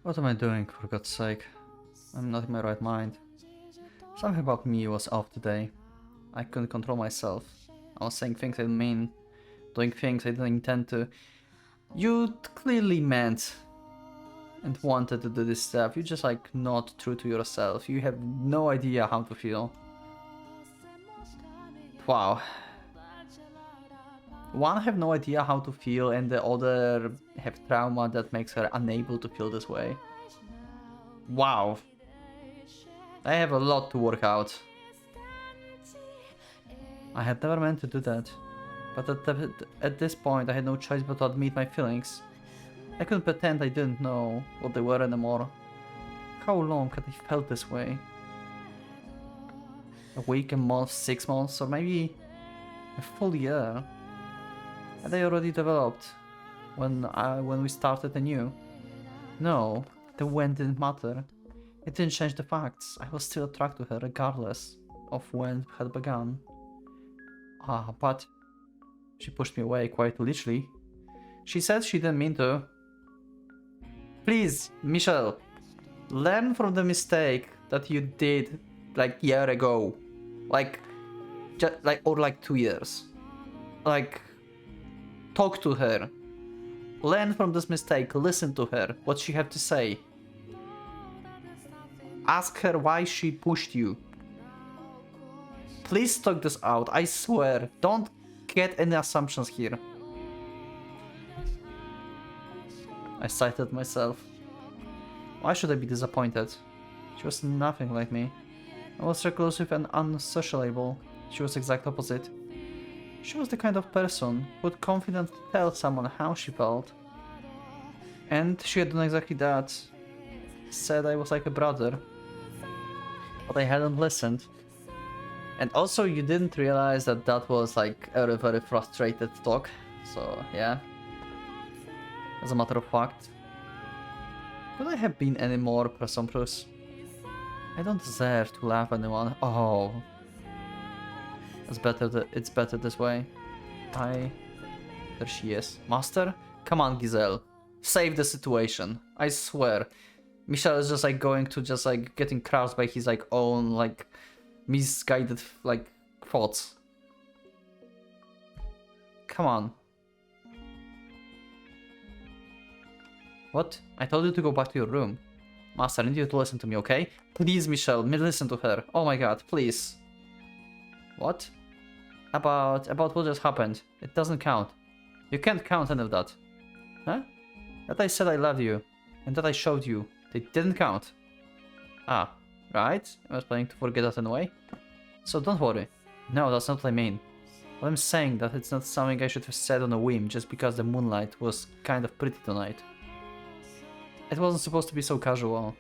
What am I doing, for God's sake? I'm not in my right mind. Something about me was off today. I couldn't control myself. I was saying things I didn't mean, doing things I didn't intend to. You clearly meant and wanted to do this stuff. You're just like not true to yourself. You have no idea how to feel. Wow. One have no idea how to feel and the other have trauma that makes her unable to feel this way. Wow. I have a lot to work out. I had never meant to do that. But at this point I had no choice but to admit my feelings. I couldn't pretend I didn't know what they were anymore. How long had I felt this way? A week, a month, 6 months, or maybe a full year? Had I already developed when we started anew? No, the when didn't matter. It didn't change the facts. I was still attracted to her regardless of when it had begun. But she pushed me away quite literally. She said she didn't mean to. Please, Michelle, learn from the mistake that you did like a year ago. Or like 2 years. Like, talk to her. Learn from this mistake, listen to her, what she had to say. Ask her why she pushed you. Please talk this out, I swear. Don't get any assumptions here. I cited myself. Why should I be disappointed? She was nothing like me. I was reclusive and unsociable. She was the exact opposite. She was the kind of person who would confidently tell someone how she felt. And she had done exactly that. Said I was like a brother. But I hadn't listened. And also you didn't realize that that was like a very frustrated talk. So yeah. As a matter of fact. Could I have been any more presumptuous? I don't deserve to laugh at anyone. Oh. It's better this way. There she is. Master? Come on, Giselle. Save the situation. I swear. Michel is just like going to just like getting crushed by his like own like misguided like thoughts. Come on. What? I told you to go back to your room. Master, I need you to listen to me, okay? Please, Michelle, listen to her. Oh my god, please. What? About what just happened. It doesn't count. You can't count any of that. Huh? That I said I loved you, and that I showed you. They didn't count. Ah, right? I was planning to forget that anyway. So don't worry. No, that's not what I mean. What I'm saying that it's not something I should have said on a whim just because the moonlight was kind of pretty tonight. It wasn't supposed to be so casual.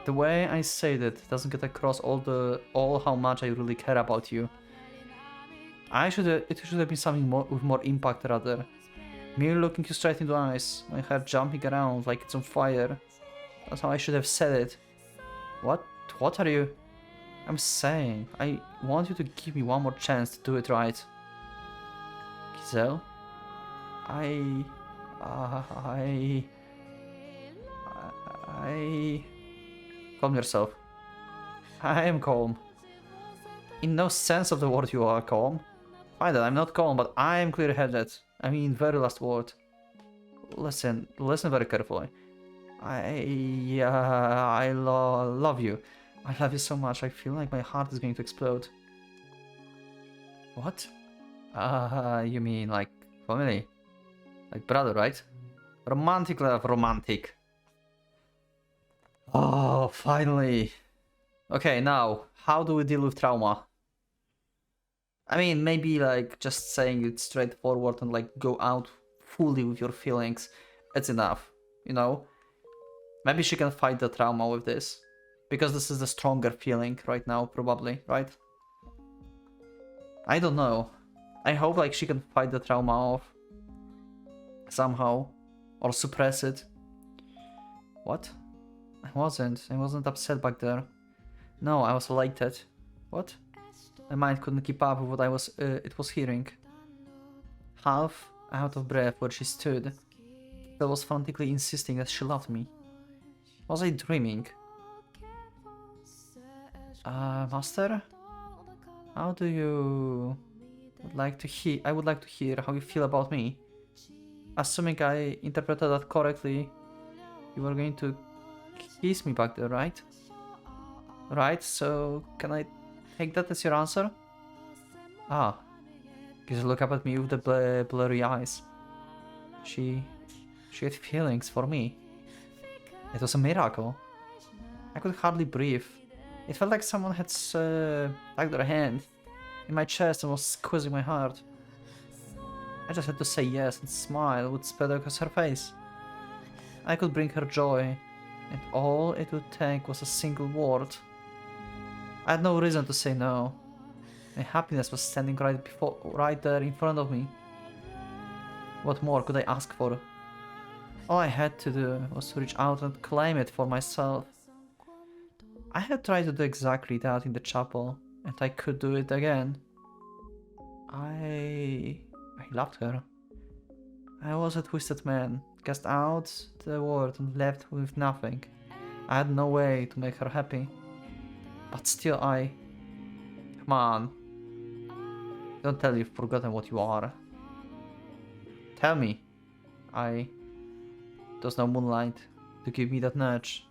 The way I said it doesn't get across all how much I really care about you. It should have been something more with more impact rather. Me looking you straight into the eyes, my heart jumping around like it's on fire. That's how I should have said it. What are you? I'm saying, I want you to give me one more chance to do it right. Giselle? Calm yourself. I am calm. In no sense of the word you are calm. Fine then, I'm not calm, but I am clear-headed. I mean, very last word. Listen very carefully. I love you. I love you so much, I feel like my heart is going to explode. What? You mean like family? Like brother, right? Romantic love, romantic. Oh, finally. Okay, now, how do we deal with trauma? I mean, maybe like just saying it straightforward and like go out fully with your feelings, it's enough, you know? Maybe she can fight the trauma with this. Because this is the stronger feeling right now, probably, right? I don't know. I hope like she can fight the trauma off. Somehow. Or suppress it. What? I wasn't upset back there. No, I was elated. What? My mind couldn't keep up with what it was hearing. Half out of breath where she stood, Belle was frantically insisting that she loved me. Was I dreaming? Master? How do you would like to hear? I would like to hear how you feel about me. Assuming I interpreted that correctly, you were going to kiss me back there, right? Right, so can I take that as your answer? Ah, because look up at me with the blurry eyes. She had feelings for me. It was a miracle. I could hardly breathe. It felt like someone had stuck their hand in my chest and was squeezing my heart. I just had to say yes, and smile would spread across her face. I could bring her joy, and all it would take was a single word. I had no reason to say no. My happiness was standing right there in front of me. What more could I ask for? All I had to do was to reach out and claim it for myself. I had tried to do exactly that in the chapel, and I could do it again. I loved her. I was a twisted man, cast out the world and left with nothing. I had no way to make her happy. But still Come on. Don't tell you've forgotten what you are. Tell me. There's no moonlight to give me that nudge.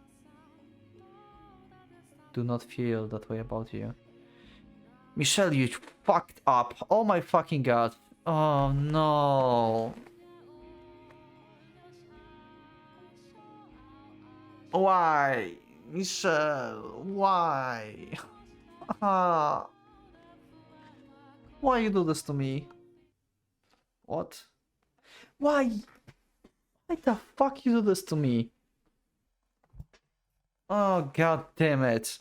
Do not feel that way about you. Michelle, you fucked up. Oh my fucking god. Oh no. Why? Michelle, why? Ah. Why you do this to me? What? Why? Why the fuck you do this to me? Oh god damn it.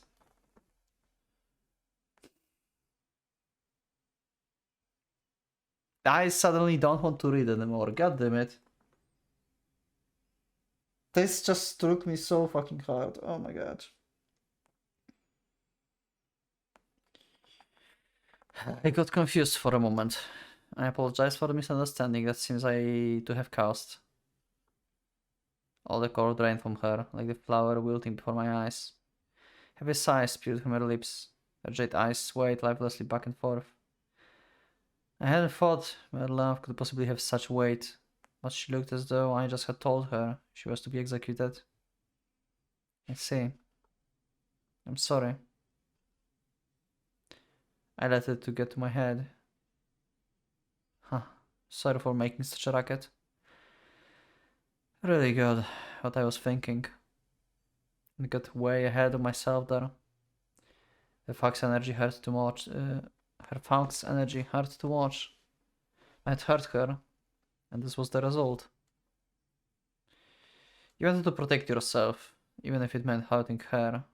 I suddenly don't want to read anymore. God damn it. This just struck me so fucking hard. Oh my god. I got confused for a moment. I apologize for the misunderstanding that seems to have caused. All the color drained from her, like the flower wilting before my eyes. Heavy sighs spewed from her lips. Her jade eyes swayed lifelessly back and forth. I hadn't thought my love could possibly have such weight, but she looked as though I just had told her she was to be executed. I see. I'm sorry. I let it to get to my head. Huh. Sorry for making such a racket. Really good what I was thinking. I got way ahead of myself there. The fox energy hurt to watch. Her fox energy hurt to watch. I had hurt her, and this was the result. You wanted to protect yourself, even if it meant hurting her.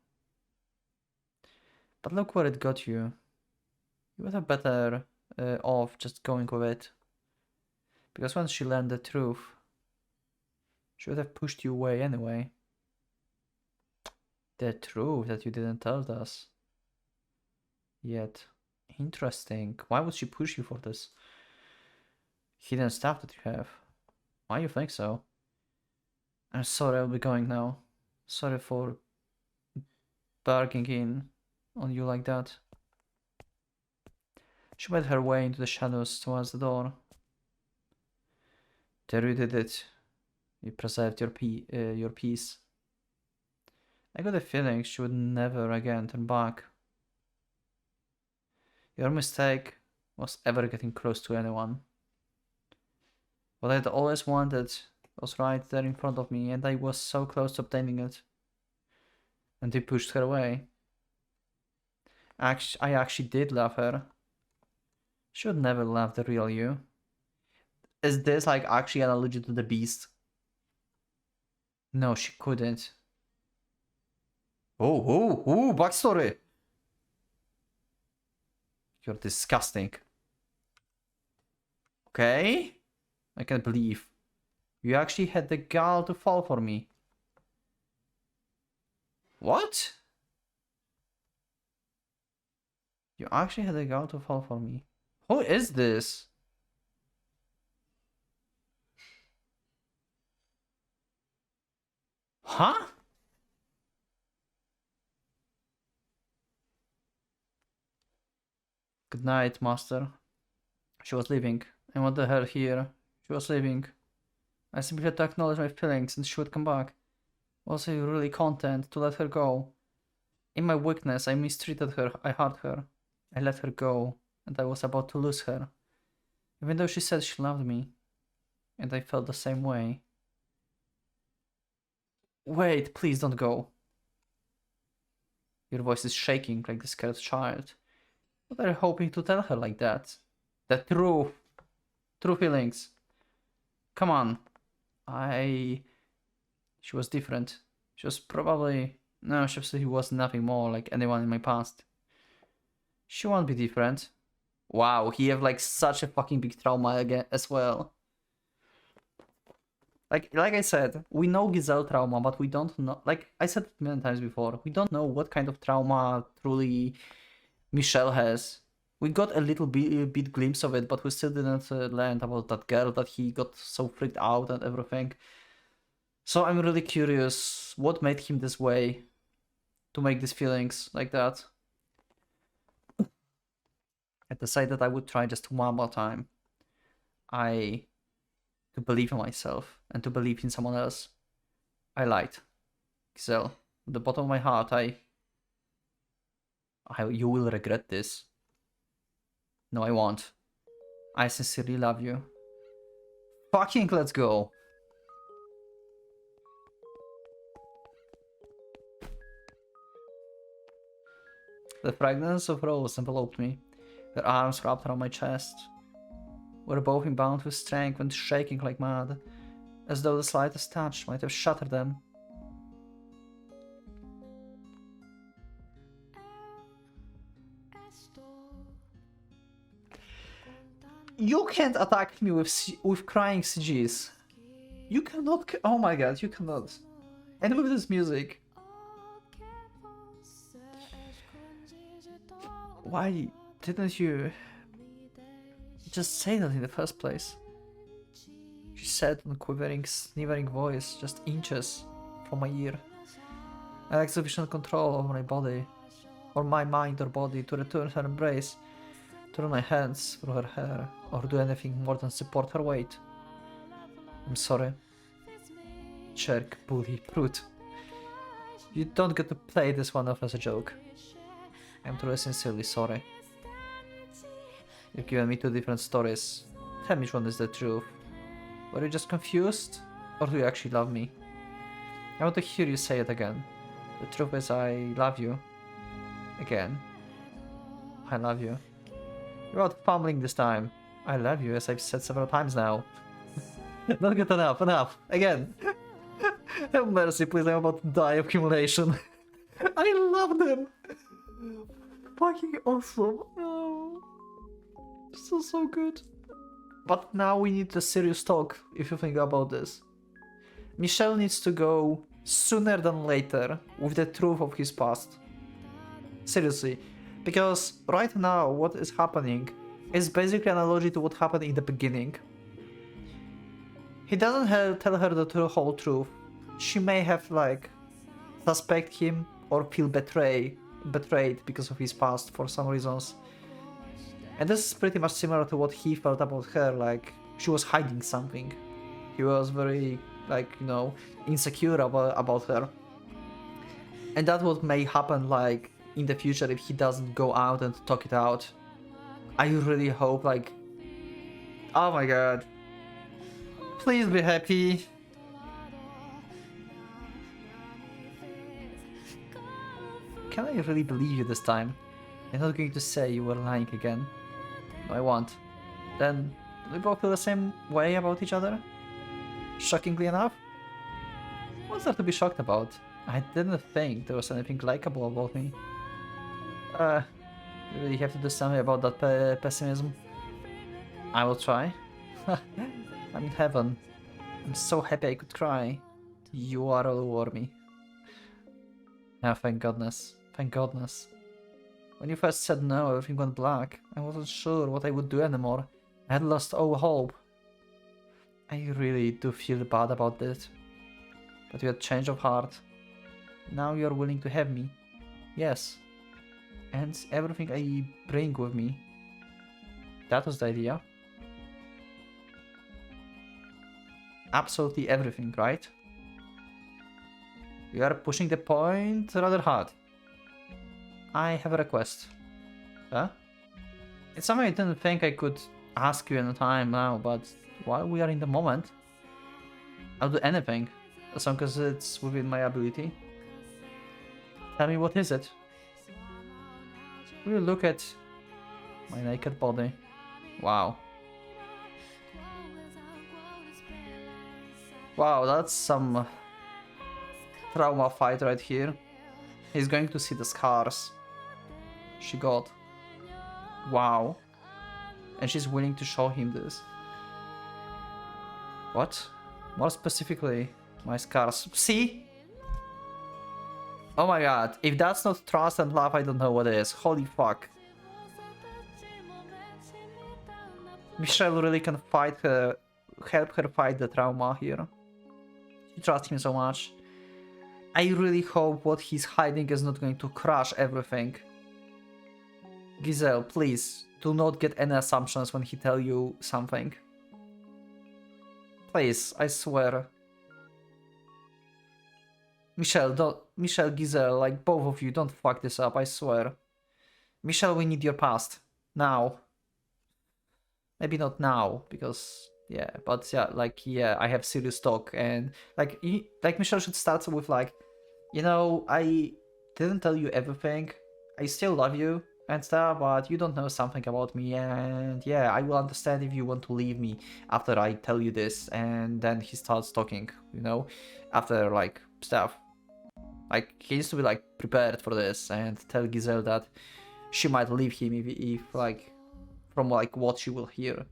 But look where it got you. You would have better off just going with it. Because once she learned the truth, she would have pushed you away anyway. The truth that you didn't tell us. Yet. Interesting. Why would she push you for this hidden stuff that you have? Why you think so? I'm sorry, I'll be going now. Sorry for barging in on you like that. She made her way into the shadows towards the door. There you did it. You preserved your peace. I got a feeling she would never again turn back. Your mistake was ever getting close to anyone. What I'd always wanted was right there in front of me, and I was so close to obtaining it. And he pushed her away. I actually did love her. She would never love the real you. Is this like actually an allusion to the beast? No, she couldn't. Oh, backstory! You're disgusting. Okay? I can't believe. You actually had the gall to fall for me. What? You actually had the gall to fall for me. Who is this? Huh? Good night, master. She was leaving. I wanted her here. She was leaving. I simply had to acknowledge my feelings and she would come back. Was I really content to let her go? In my weakness, I mistreated her, I hurt her. I let her go, and I was about to lose her. Even though she said she loved me. And I felt the same way. Wait, please don't go. Your voice is shaking like the scared child. What are you hoping to tell her like that? The true feelings. Come on. She was different. She was probably... No, she absolutely was nothing more like anyone in my past. She won't be different. Wow, he have like such a fucking big trauma again as well. Like I said, we know Giselle trauma, but we don't know... Like I said many times before, we don't know what kind of trauma truly Michelle has. We got a little bit glimpse of it, but we still didn't learn about that girl that he got so freaked out and everything. So I'm really curious what made him this way to make these feelings like that. I decided I would try just one more time. To believe in myself and to believe in someone else. I lied. Giselle, at the bottom of my heart, you will regret this. No, I won't. I sincerely love you. Fucking let's go. The fragrance of rose enveloped me. Her arms wrapped around my chest. We were both bound with strength and shaking like mad, as though the slightest touch might have shattered them. You can't attack me with crying CGs. You cannot. Oh my god, you cannot. And with this music. Why didn't you just say that in the first place? She said in a quivering, sniveling voice, just inches from my ear. I lacked sufficient control over my body, or my mind or body, to return her embrace, to run my hands through her hair, or do anything more than support her weight. I'm sorry. Jerk, bully, brute. You don't get to play this one off as a joke. I'm truly sincerely sorry. You've given me two different stories. Tell me which one is the truth. Were you just confused? Or do you actually love me? I want to hear you say it again. The truth is I love you. Again. I love you. Without fumbling this time. I love you, as I've said several times now. Not good enough. Again. Have mercy, please, I'm about to die of humiliation. I love them! Fucking awesome. Oh. So good. But now we need a serious talk, if you think about this. Michelle needs to go sooner than later with the truth of his past. Seriously. Because right now what is happening is basically an analogy to what happened in the beginning. He doesn't tell her the whole truth. She may have like suspect him or feel betrayed because of his past for some reasons. And this is pretty much similar to what he felt about her, like she was hiding something. He was very, like, you know, insecure about her. And that's what may happen, like, in the future if he doesn't go out and talk it out. I really hope, like... Oh my god. Please be happy. Can I really believe you this time? I'm not going to say you were lying again. No, I won't. Then, do we both feel the same way about each other? Shockingly enough? What's there to be shocked about? I didn't think there was anything likable about me. You really have to do something about that pessimism. I will try. I'm in heaven. I'm so happy I could cry. You are all over me. Ah, thank goodness. Thank goodness. When you first said no, everything went black. I wasn't sure what I would do anymore. I had lost all hope. I really do feel bad about this. But you had change of heart. Now you're willing to have me. Yes. And everything I bring with me. That was the idea. Absolutely everything, right? You are pushing the point rather hard. I have a request. Huh? It's something I didn't think I could ask you in time now, but while we are in the moment, I'll do anything, as long as it's within my ability. Tell me, what is it? Will you look at my naked body? Wow. Wow, that's some trauma fight right here. He's going to see the scars she got. Wow. And she's willing to show him this. What? More specifically, my scars. See? Oh my god, if that's not trust and love, I don't know what is. Holy fuck. Michelle really can fight her, help her fight the trauma here. She trusts him so much. I really hope what he's hiding is not going to crush everything. Giselle, please, do not get any assumptions when he tell you something. Please, I swear. Michelle, Giselle, like both of you, don't fuck this up, I swear. Michelle, we need your past. Now. Maybe not now, because, yeah, but yeah, like, yeah, I have serious talk, and, like, Michelle should start with, like, you know, I didn't tell you everything, I still love you and stuff, but you don't know something about me, and, yeah, I will understand if you want to leave me after I tell you this, and then he starts talking, you know, after, like, stuff. Like, he needs to be, like, prepared for this, and tell Giselle that she might leave him if like, from like what she will hear.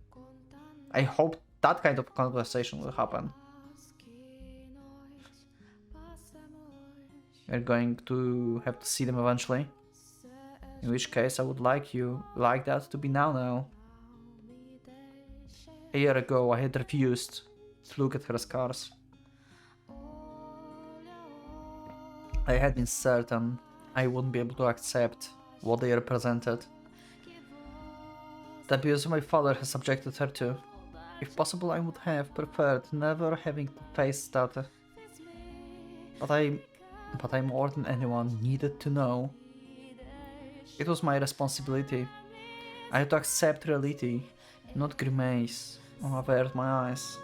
I hope that kind of conversation will happen. You're going to have to see them eventually. In which case I would like that to be now. A year ago I had refused to look at her scars. I had been certain I wouldn't be able to accept what they represented. The abuse my father has subjected her to. If possible, I would have preferred never having to face that. But I more than anyone needed to know. It was my responsibility. I had to accept reality, not grimace or avert my eyes.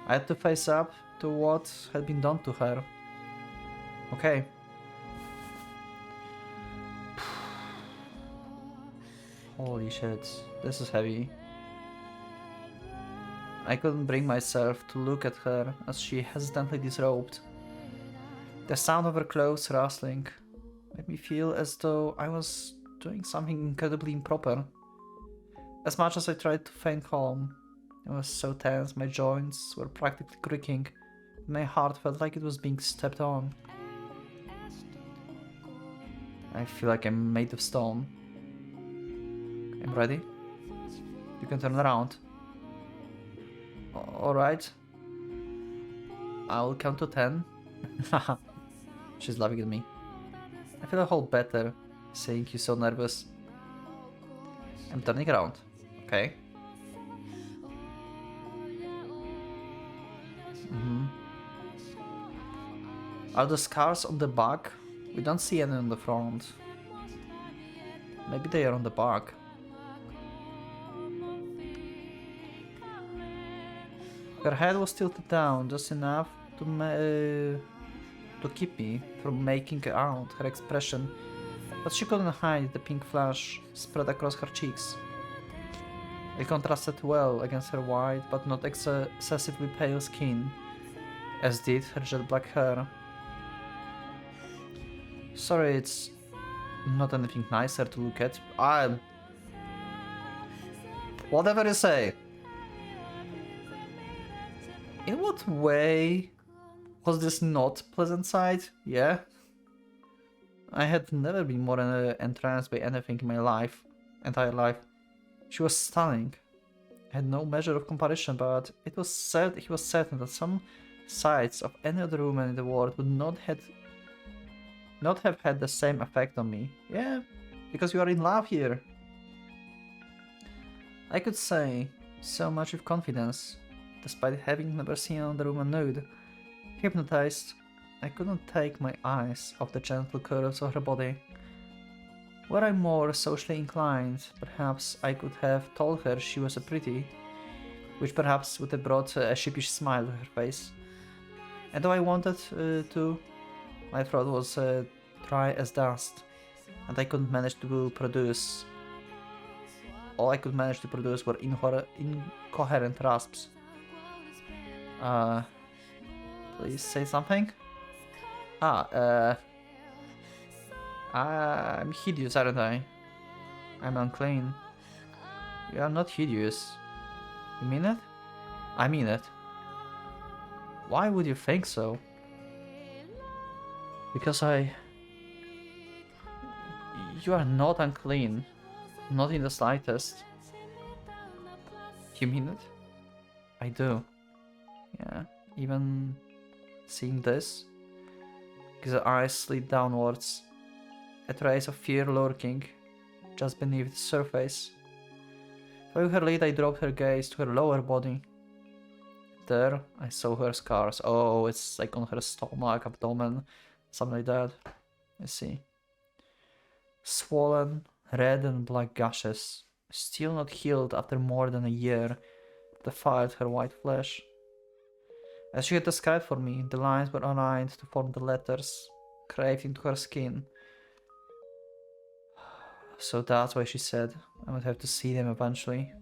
I had to face up to what had been done to her. Okay. Holy shit, this is heavy. I couldn't bring myself to look at her as she hesitantly disrobed. The sound of her clothes rustling made me feel as though I was doing something incredibly improper. As much as I tried to feign calm, I was so tense, my joints were practically creaking, and my heart felt like it was being stepped on. I feel like I'm made of stone. I'm ready. You can turn around. Alright. I'll count to 10. She's laughing at me. I feel a whole better seeing you so nervous. I'm turning around. Okay. Are the scars on the back? We don't see any on the front. Maybe they are on the back. Her head was tilted down just enough to keep me from making out her expression, but she couldn't hide the pink flush spread across her cheeks. It contrasted well against her white but not excessively pale skin, as did her jet black hair. Sorry, it's not anything nicer to look at. Whatever you say. In what way was this not pleasant sight? Yeah. I had never been more entranced by anything in my entire life. She was stunning. I had no measure of comparison, but he was certain that some sights of any other woman in the world would not have had the same effect on me. Yeah, because you are in love here. I could say so much with confidence, despite having never seen another woman nude. Hypnotized, I couldn't take my eyes off the gentle curves of her body. Were I more socially inclined, perhaps I could have told her she was a pretty, which perhaps would have brought a sheepish smile to her face. And though I wanted to, my throat was dry as dust, and I couldn't manage to produce. All I could manage to produce were incoherent rasps. Please say something? I'm hideous, aren't I? I'm unclean. You are not hideous. You mean it? I mean it. Why would you think so? Because You are not unclean. Not in the slightest. You mean it? I do. Yeah, even seeing this? Because her eyes slid downwards. A trace of fear lurking just beneath the surface. Following her lead, I dropped her gaze to her lower body. There, I saw her scars. Oh, it's like on her stomach, abdomen, something like that. I see. Swollen, red and black gashes, still not healed after more than a year, defiled her white flesh. As she had described for me, the lines were aligned to form the letters, carved into her skin. So that's why she said I would have to see them eventually.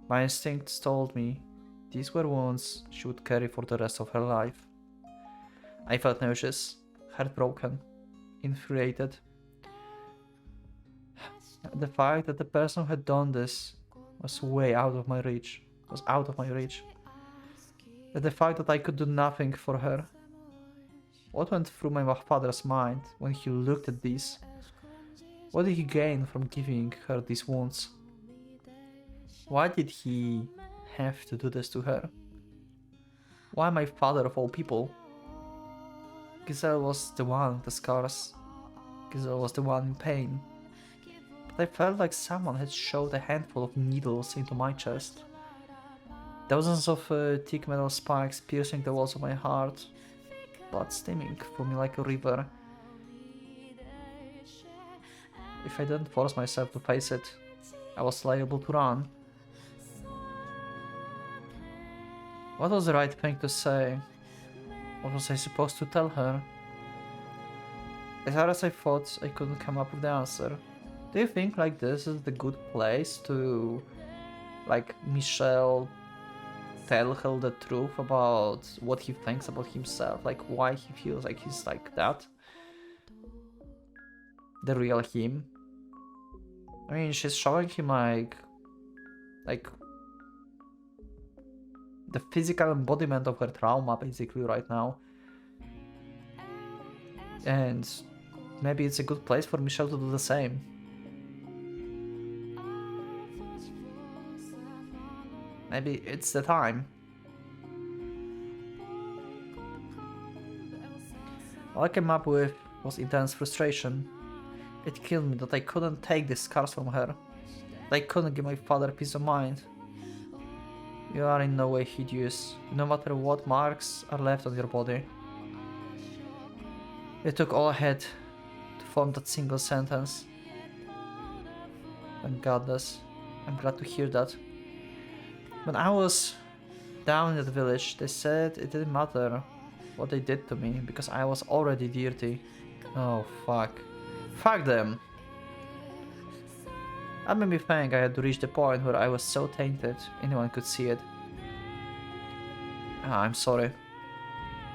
My instincts told me these were wounds she would carry for the rest of her life. I felt nauseous, heartbroken, infuriated. The fact that the person who had done this was way out of my reach, The fact that I could do nothing for her. What went through my father's mind when he looked at these? What did he gain from giving her these wounds? Why did he have to do this to her? Why my father of all people? Giselle was the one with the scars. Giselle was the one in pain. But I felt like someone had shoved a handful of needles into my chest. Dozens of thick metal spikes piercing the walls of my heart. Blood steaming through me like a river. If I didn't force myself to face it, I was liable to run. What was the right thing to say? What was I supposed to tell her? As hard as I thought, I couldn't come up with the answer. Do you think like this is the good place to, like, Michel tell her the truth about what he thinks about himself, like why he feels like he's like that? The real him? I mean, she's showing him like the physical embodiment of her trauma basically right now. And maybe it's a good place for Michelle to do the same. Maybe it's the time. All I came up with was intense frustration. It killed me that I couldn't take these scars from her. That I couldn't give my father peace of mind. You are in no way hideous, no matter what marks are left on your body. It took all I had to form that single sentence. Thank goodness. I'm glad to hear that. When I was down in the village, they said it didn't matter what they did to me because I was already dirty. Oh fuck. Fuck them. That made me think I had to reach the point where I was so tainted anyone could see it. I'm sorry.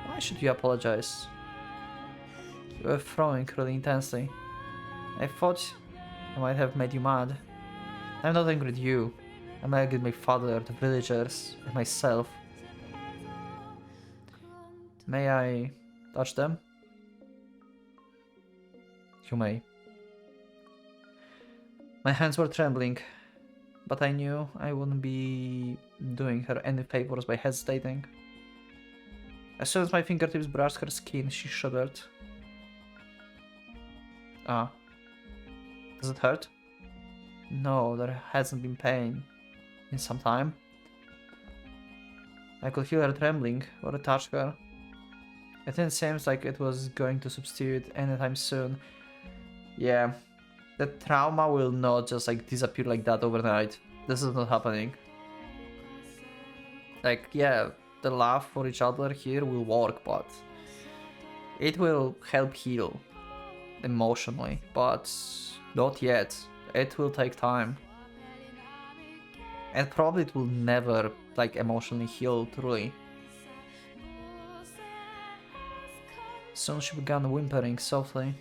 Why should you apologize? You were throwing really intensely. I thought I might have made you mad. I'm not angry at you. I'm angry at my father, the villagers, and myself. May I touch them? You may. My hands were trembling, but I knew I wouldn't be doing her any favors by hesitating. As soon as my fingertips brushed her skin, she shuddered. Ah. Does it hurt? No, there hasn't been pain in some time. I could feel her trembling or touch her. It didn't seem like it was going to substitute anytime soon. Yeah, the trauma will not just like disappear like that overnight. This is not happening. Like, yeah, the love for each other here will work, but it will help heal emotionally, but not yet. It will take time. And probably it will never like emotionally heal truly. Soon she began whimpering softly.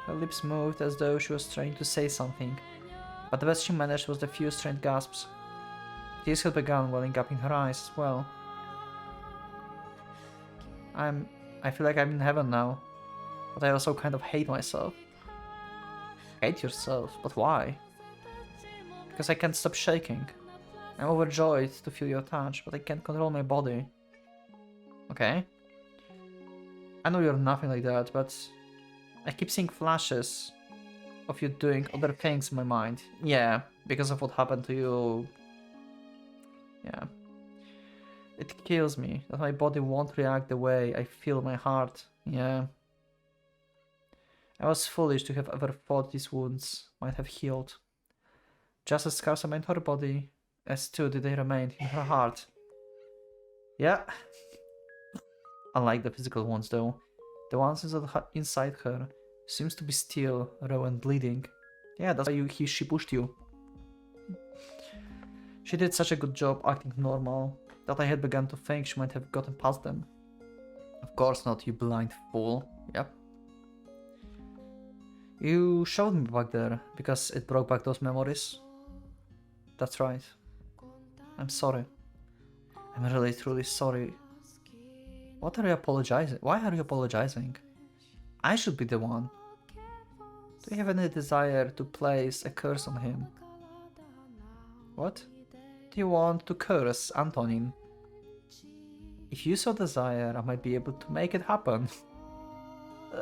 Her lips moved as though she was trying to say something, but the best she managed was the few strained gasps. Tears had begun welling up in her eyes as well. I feel like I'm in heaven now, but I also kind of hate myself. Hate yourself, but why? Because I can't stop shaking. I'm overjoyed to feel your touch, but I can't control my body. Okay? I know you're nothing like that, but I keep seeing flashes of you doing other things in my mind. Yeah, because of what happened to you. Yeah. It kills me that my body won't react the way I feel my heart. Yeah. I was foolish to have ever thought these wounds might have healed. Just as scars remained her body, as too did they remain in her heart. Yeah. Unlike the physical wounds though, the ones inside her seems to be still raw and bleeding. Yeah, that's why she pushed you. She did such a good job acting normal that I had begun to think she might have gotten past them. Of course not, you blind fool. Yep. You showed me back there because it brought back those memories. That's right. I'm sorry. I'm really truly sorry. What are you apologizing? Why are you apologizing? I should be the one. Do you have any desire to place a curse on him? What? Do you want to curse Antonin? If you so desire, I might be able to make it happen.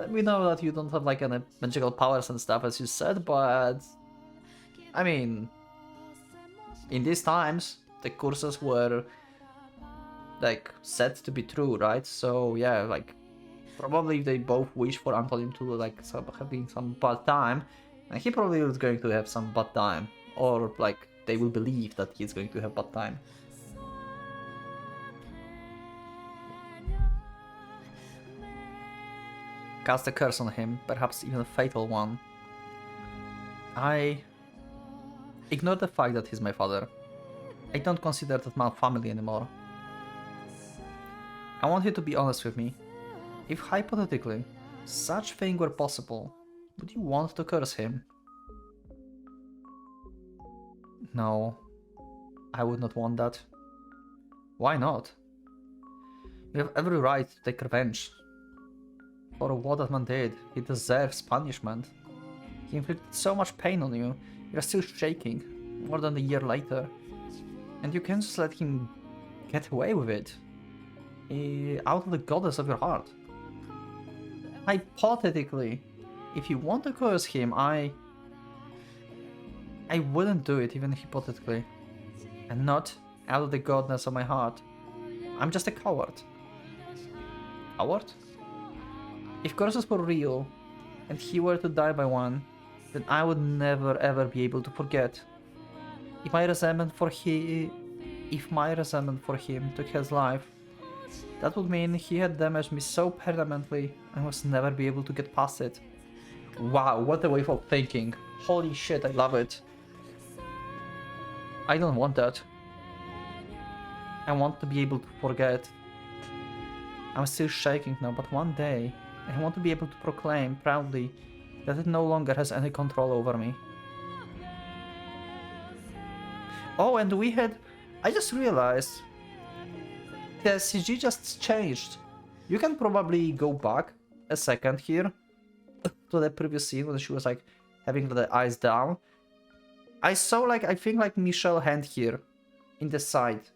We know that you don't have like any magical powers and stuff as you said, but... I mean... in these times, the curses were... like, said to be true, right? So yeah, like... probably they both wish for Antonin to like having some bad time, and he probably was going to have some bad time. Or like, they will believe that he's going to have bad time. Cast a curse on him, perhaps even a fatal one. I ignore the fact that he's my father. I don't consider that man family anymore. I want you to be honest with me. If hypothetically, such thing were possible, would you want to curse him? No, I would not want that. Why not? You have every right to take revenge. For what that man did, he deserves punishment. He inflicted so much pain on you, you're still shaking, more than a year later. And you can't just let him get away with it. Out of the goodness of your heart. Hypothetically, if you want to curse him, I wouldn't do it even hypothetically. And not out of the goodness of my heart. I'm just a coward. Coward? If curses were real, and he were to die by one, then I would never ever be able to forget. If my resentment for him took his life, that would mean he had damaged me so permanently I must never be able to get past it. Wow, what a way of thinking. Holy shit, I love it. I don't want that. I want to be able to forget. I'm still shaking now, but one day I want to be able to proclaim proudly that it no longer has any control over me. Oh, and I just realized the CG just changed. You can probably go back a second here to the previous scene when she was like having the eyes down. I saw like, I think like Michelle's hand here in the side.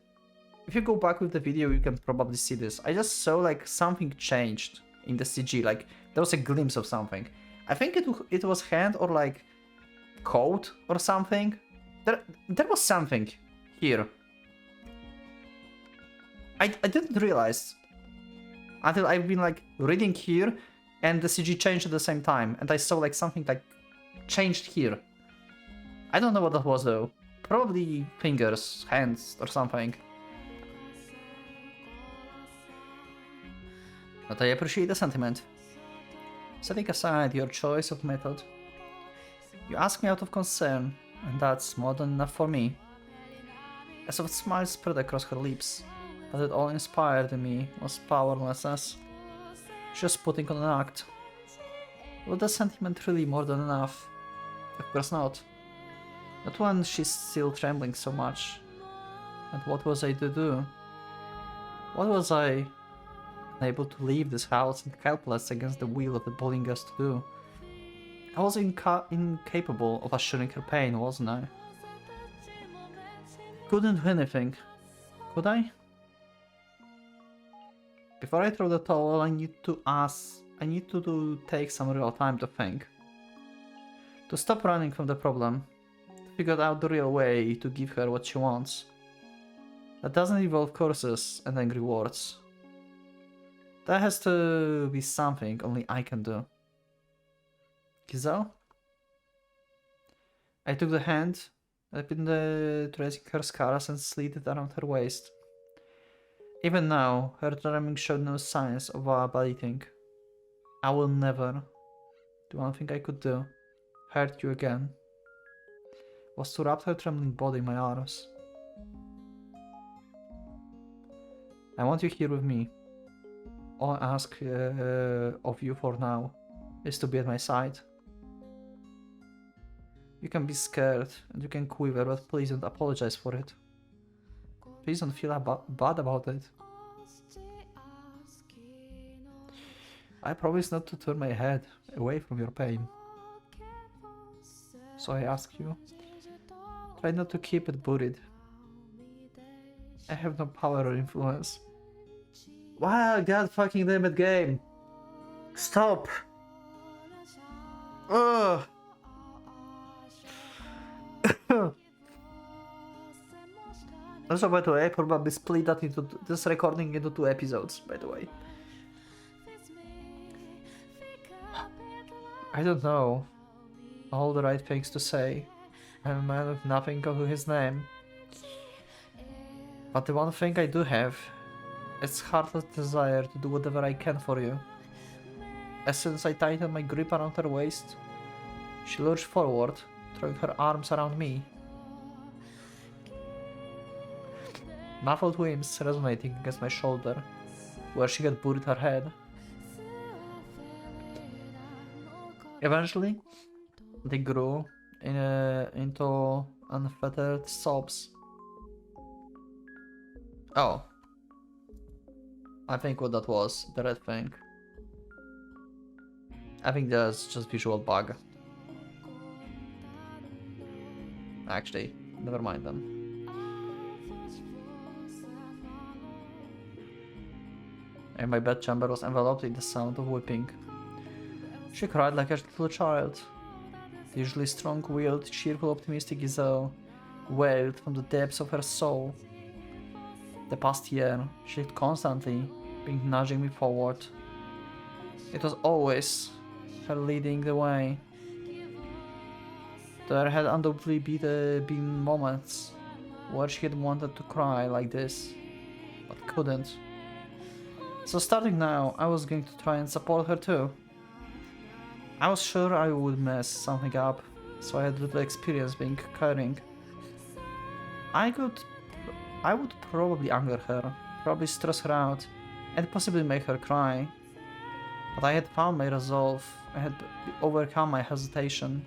If you go back with the video, you can probably see this. I just saw like something changed in the CG, like there was a glimpse of something. I think it was hand or like coat or something. There was something here. I didn't realize until I've been like reading here and the CG changed at the same time and I saw like something like changed here. I don't know what that was though. Probably fingers, hands or something. But I appreciate the sentiment. Setting aside your choice of method, you ask me out of concern, and that's more than enough for me. A soft smile spread across her lips, but it all inspired in me was powerlessness. Just putting on an act. Was the sentiment really more than enough? Of course not. Not when she's still trembling so much. And what was I to do? What was I unable to leave this house and helpless against the will of the bullying us to do? I was incapable of assuring her pain, wasn't I? Couldn't do anything. Could I? Before I throw the towel, I need to take some real time to think. To stop running from the problem. To figure out the real way to give her what she wants. That doesn't involve curses and angry words. That has to be something only I can do. Giselle? I took the hand, I've been tracing her scars and slid it around her waist. Even now, her trembling showed no signs of abating. I will never. The one thing I could do, hurt you again, was to wrap her trembling body in my arms. I want you here with me. All I ask of you for now is to be at my side. You can be scared and you can quiver, but please don't apologize for it. Please don't feel bad about it. I promise not to turn my head away from your pain. So I ask you, try not to keep it buried. I have no power or influence. Wow, god fucking damn it, game! Stop! Ugh! Also, by the way, I probably split that into this recording into 2 episodes, by the way. I don't know all the right things to say. I'm a man with nothing to his name. But the one thing I do have is heartless desire to do whatever I can for you. As soon as I tightened my grip around her waist, she lurched forward, throwing her arms around me. Muffled whims resonating against my shoulder, where she had buried her head. Eventually, they grew into unfettered sobs. Oh. I think what that was, the red thing. I think that's just visual bug. Actually, never mind then. And my bedchamber was enveloped in the sound of weeping. She cried like a little child. The usually strong-willed, cheerful, optimistic Giselle wailed from the depths of her soul. The past year, she had constantly been nudging me forward. It was always her leading the way. There had undoubtedly been moments where she had wanted to cry like this, but couldn't. So starting now, I was going to try and support her too. I was sure I would mess something up, so I had little experience being caring. I would probably anger her, probably stress her out, and possibly make her cry. But I had found my resolve, I had overcome my hesitation.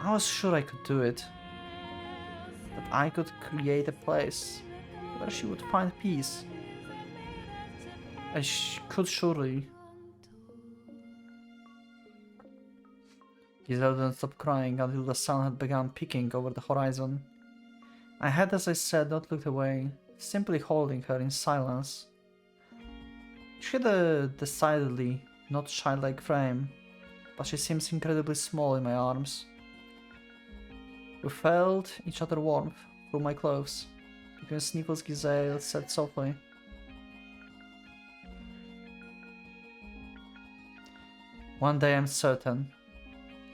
I was sure I could do it. That I could create a place where she would find peace. I could surely. Giselle didn't stop crying until the sun had begun peeking over the horizon. I had, as I said, not looked away, simply holding her in silence. She had a decidedly not childlike frame, but she seems incredibly small in my arms. We felt each other warmth through my clothes. Between sniffles, Giselle said softly. One day I'm certain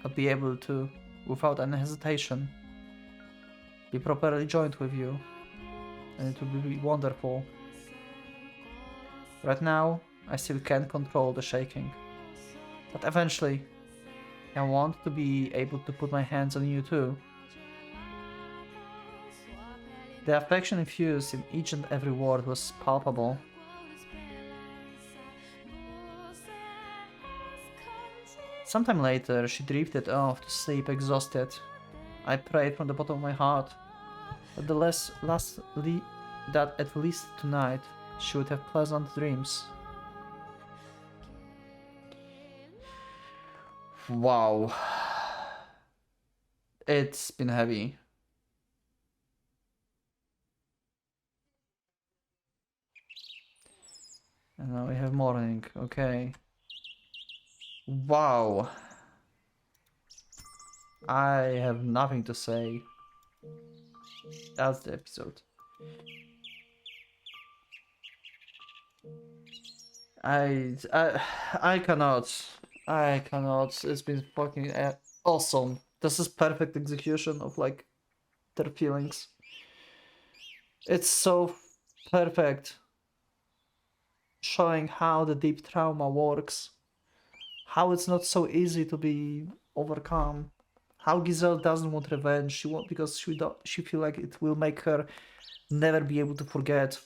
I'll be able to, without any hesitation, be properly joined with you, and it will be wonderful. Right now, I still can't control the shaking, but eventually, I want to be able to put my hands on you too. The affection infused in each and every word was palpable. Sometime later, she drifted off to sleep exhausted. I prayed from the bottom of my heart that at least tonight she would have pleasant dreams. Wow. It's been heavy. And now we have morning, okay. Wow. I have nothing to say. That's the episode. I cannot. I cannot. It's been fucking awesome. This is perfect execution of like their feelings. It's so perfect. Showing how the deep trauma works. How it's not so easy to be overcome. How Giselle doesn't want revenge. She won't because she feel like it will make her never be able to forget.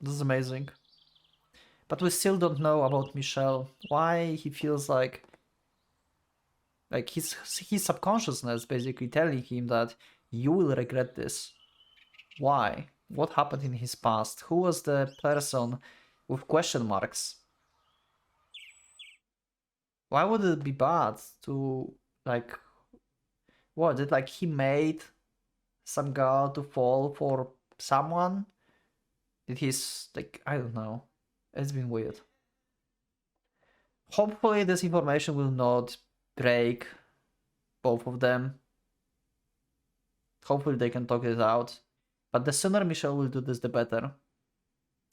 This is amazing. But we still don't know about Michel. Why he feels like his subconsciousness basically telling him that you will regret this. Why? What happened in his past? Who was the person with question marks? Why would it be bad to like what? Did like he made some girl to fall for someone? Did he's like I don't know. It's been weird. Hopefully this information will not break both of them. Hopefully they can talk it out. But the sooner Michelle will do this, the better.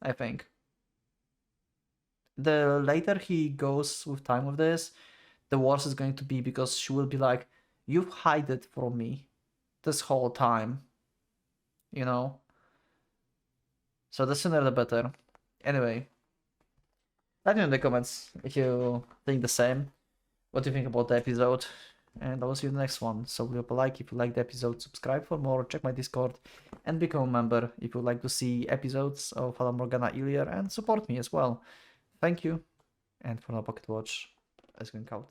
I think. The later he goes with time with this, the worse it's going to be because she will be like, you've hid it from me this whole time. You know? So the sooner the better. Anyway, let me know in the comments if you think the same. What do you think about the episode? And I will see you in the next one. So leave a like if you like the episode, subscribe for more, check my Discord, and become a member if you would like to see episodes of Fata Morgana earlier and support me as well. Thank you, and for now, Pocket Watch is going out.